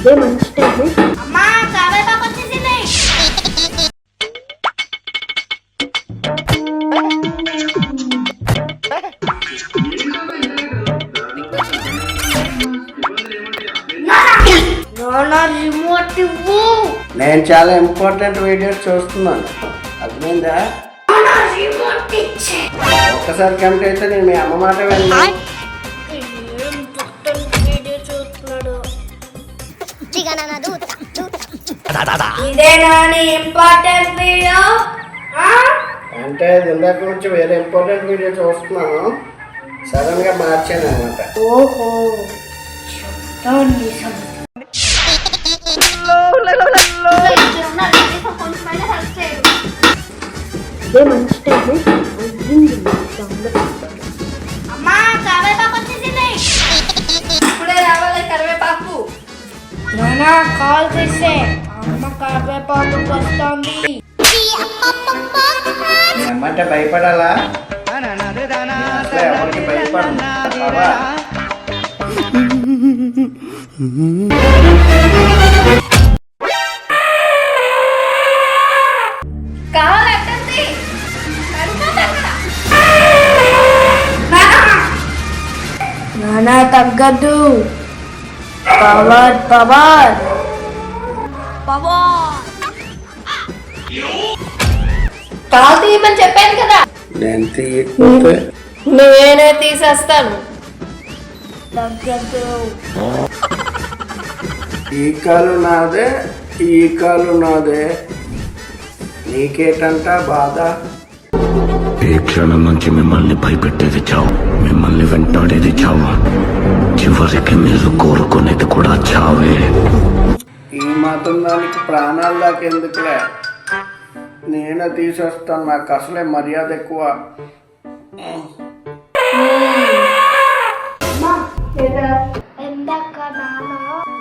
ఇదే మంచి టైం. అమ్మా కరివేపాకు వచ్చేసింది. రిమోట్ ఇవ్వు. నేను చాలా ఇంపార్టెంట్ వీడియోస్ చూస్తున్నాను, అర్థమైందా? రిమోట్ ఇచ్చే. ఒక్కసారి కంప్లీట్ అయితే నేను మీ అమ్మ మాట వెళ్ళను. వీడియో చూస్తున్నాడు. ఇదేనా ఇంపార్టెంట్ వీడియో? అంటే ఇందాక నుంచి వేరే ఇంపార్టెంట్ వీడియో చూస్తున్నాను, సడన్ గా మార్చాను అనమాట. ఓహో ఇదే మంచి టైం. అమ్మా కరివేపాకు వచ్చేసింది. ఇప్పుడే రావాలి కరివేపాకు. నానా కాల్ చేసే అమ్మ కరివేపాకు వస్తుంది. మీ అమ్మ అంటే భయపడాలా? అసలు ఎవరికి భయపడను. బాబా. నానా తగ్గద్దు. పవర్ పవర్ పవర్ కాల్ తీయమని చెప్పాను కదా. నేను తీయకపోతే నేనే తీసేస్తాను. తగ్గద్దు. ఈ కాలు నాదే, ఈ కాలు నాదే, నీకేటంట బాధ? ఈ క్షణం నుంచి మిమ్మల్ని భయపెట్టేది చావు, మిమ్మల్ని వెంటాడేది చావు, చివరికి మీరు కోరుకునేది కూడా చావే. ఈ మాత్రం దానికి ప్రాణాలు దాకా ఎందుకులే, నేనే తీసేస్తాను. నాకు అసలే మర్యాద ఎక్కువ. ఎందాక నాన్న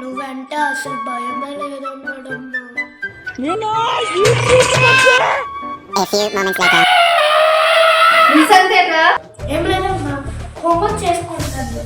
నువ్వంటే అసలు భయమే లేదన్నాడమ్మా. ఏం లేదమ్మా, హోంవర్క్ చేసుకుంటాను.